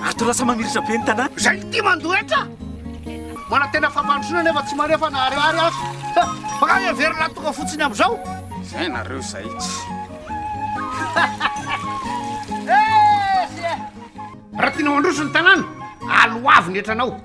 Ato lasa mamiritra be ny tanàna. Zay ty mandoetra. Mana tena fampandrosoana nefa tsy manefa na ariary azy. Baka everina tonga fotsiny amin'izao. Zay nareo zay tsy. Raha tianao androso ny tanàna, aloavy ny etranao.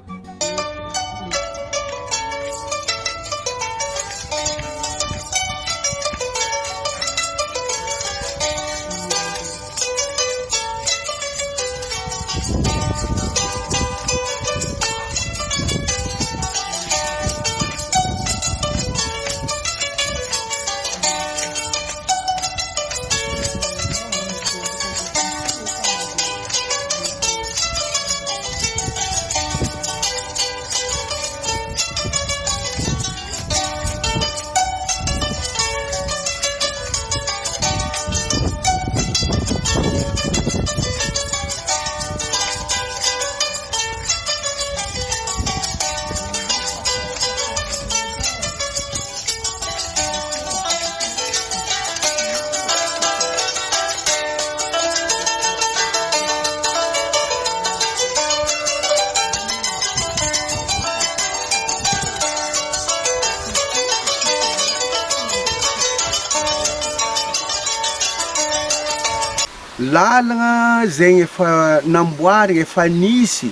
Lalagna zegny efa namboarigna efa nisy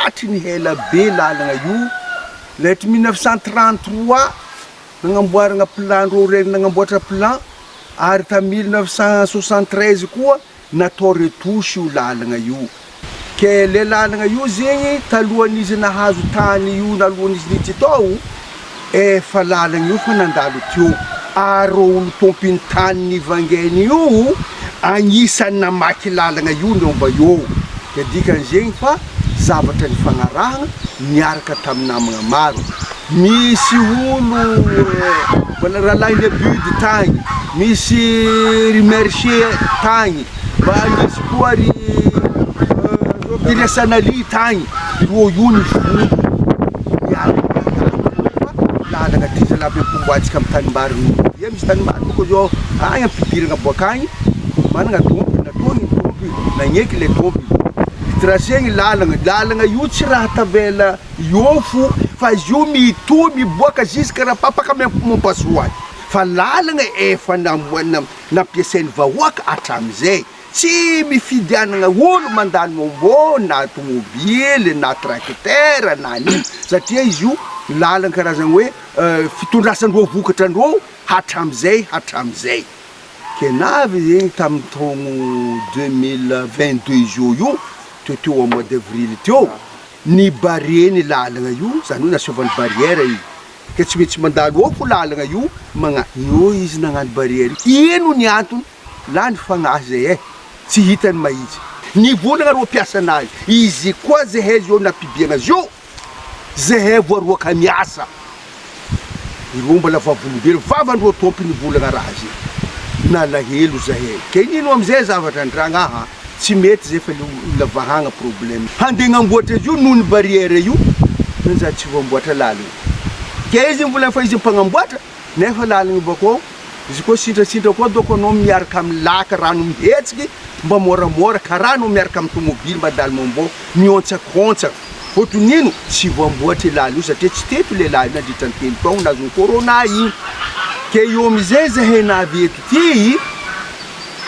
atry ny hela be lalagna io letry 1933 nagnamboaragna plan rô reny nagnamboatra plan ary ta 1973 koa natao retouche io lalagna io ke le lalagna io zegny talohan'izy nahazo tany io nalohan'izy nitsy tao efa lalagna io fa nandalo teo ary olo tompiny tany nivangeny io agnisan'ny namaky lalagna io nomba eo ke dikan'izegny fa zavatra ny fagnarahana miaraka tamin'ny namagna maro misy olo mbola rahalahin'ny abudy tagny misy ry mercier tagny mba misy koa ry diriasanali tagny ro io ny folo miaraka lalagna ty zay labe pomboatsika amin'ny tanim-bary ia misy tanim-bary boko zao agny ampidiragna boakagny managna tompo nataony tompo nagneky le tompo tracegny lalagna io tsy raha tavela iofo fa izy io mito miboaka jusque raha papaka mampasoa fa lalagna efa nampiasain'ny vahoaka hatramizay tsy mifidianagna olo mandalo mombo na tomobily na tracteur na nino satria izy io lalagna karazagny hoe fitondrasandreo vokatran-dreo hatramizay ke navy zegny tamin'ny taogno 2022 zao io teo au mois d'avril teo ny bareny lalagna io zany hoe nasiovan'ny barrière io ke tsy maintsy mandalo ao fo lalagna io io izy nagnano barrière ino ny antony lany fagnahy zay tsy hitany mahitsy ny volagna ro piasa anazy izy koa zahay zao napibiagna zio zahay voaroaka miasa iro mbola vavolombelo vavandreo tompiny volagna raha zay nalahelo zahay ke nino amizay zavatra andragna tsy mety zay fa lavahagna problème handeha gnamboatra izy io noho ny barrière io za tsy voamboatra lalagna ke izy mbola fa izy mpagnamboatra nefa lalagna bakao izy koa sindrasindra koa doko anao miaraka amin'ny laka rano mihetsiky mba moramora karaha anao miaraka amin'ny tomobily mba dalo mombo miontsakôntsaka fôtonino tsy voamboatra lalagna io satria tsy teto le lalagna nandritrany telo taogno nazony corona igny ke io amizay zahay navy eto ty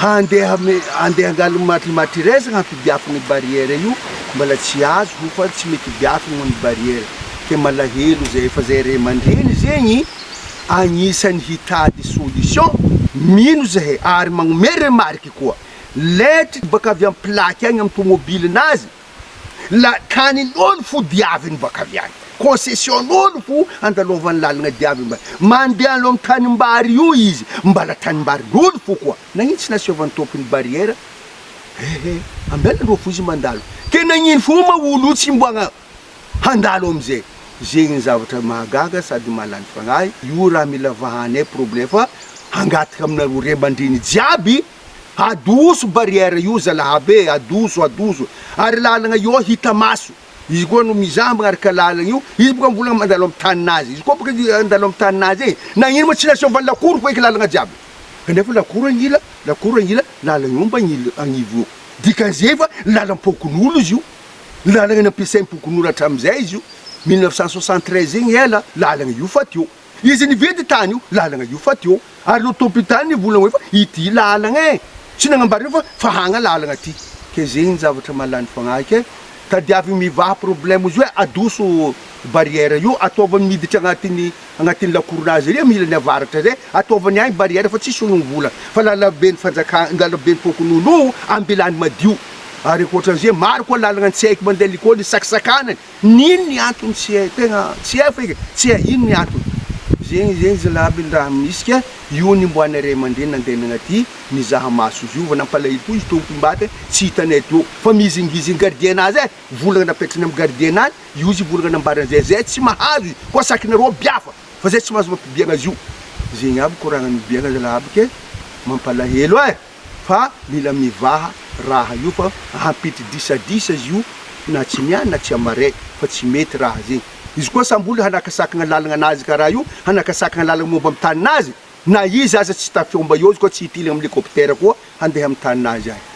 handeha angalo matrimatiresagna hampibiafagna barrière io mbola tsy azo fa tsy mety biafagna ny barrière ke malahelo zay fa zay re mandreny zegny agnisan'ny hitady solution mino zahay ary magnome remarky koa letry baka avy amin'ny plaque agny amin'ny tomobily nazy la tanin'olo fo diaviny baka avy agny concession'olo fo andalovan'ny lalagna diavy mandeha alo amin'ny tanim-bary io izy mbala tanim-baryn'olo fo koa nagnino tsy nasiovan'ny tompony barrière ambelandreo fo izy mandalo ke nagnino foma olo io tsy mboagna handalo amizay zegny zavatra mahagaga sady mahalany fagnahy io raha mila vahanay problème fa hangataka aminareo re mandreny jiaby adoso barrière io zalahabe adoso ary lalagna io hita maso izy koa no mizaha magnaraka lalagna io izy boka mbola mandalo amin'ny taninazy izy koa boka andalo amin'ny taninazy e na ino ma tsy lasovany lakoro koa eky lalagna jiaby kanefa lakoro agnila lalagna io mba agnivo io dikan'izay fa lalam-pokon'olo izy io lalagna nampiasaim-pokon'olo hatram'izay izy io 1973 igny ela lalagna io fa teo izy nividy tany io lalagna io fa teo ary lo tompitany nivolagna hoe fa ity lalagna e tsy nagnambary io fa hagna lalagna ty ke zegny zavatra malany fagnahy e tadiavy mivaha problème izy hoe adoso barrière io ataovany miditra agnatin'ny lakoronazy ry mila ny avaratra zay ataovany agny barrière fa tsisy ologno vola fa lalaben'ny fanjakana lalaben'ny pokon'olo ambelany madio ary akoatran'izay maro koa lalagna tsy haiko mandeha l'école saksakanany nino ny antony tsy hay tegna tsy hay feky tsy hay ino ny antony zegny zalaby raha misy ke io ny mboany ray aman-dreny nandeha agnaty mizaha maso izy io va nampalahelo koa izy tompombate tsy hitanay teo fa mizingiziny gardiennazy e volagna napetrany amin'ny gardiennazy io izy volagna nambaran'izay zay tsy mahazo izy koa sakinareo biafa fa zay tsy mahazo mampibiagna azy io zegny aby koragna mibiagna zalaby ke mampalahelo e fa mila mivaha raha io fa hampitry disadisa izy io na tsy miany na tsy amaray fa tsy mety raha zegny izy koa samboly hanakasakagna lalagna anazy karaha io hanakasakagna lalagna momba amin'ny taninazy na izy aza tsy tafiomba eo izy koa tsy hitilagna amin'ny hélicoptère koa handeha amin'ny taninazy agny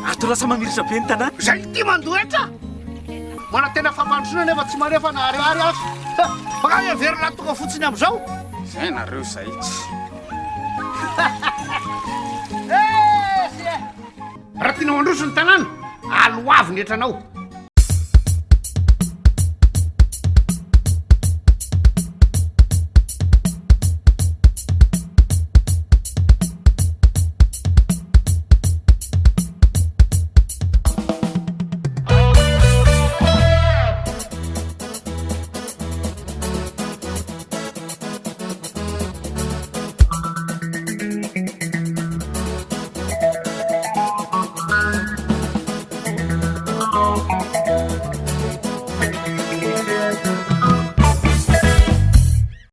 Ato lasa mamiritra be ny tanàna. Zay ty mandoetra mana tena fampandrosoana nefa tsy manefa naharihary azy fa everina tonga fotsiny amin'izao zay nareo zay tsy raha tiana mandroso ny tanàna aloavy ny etranao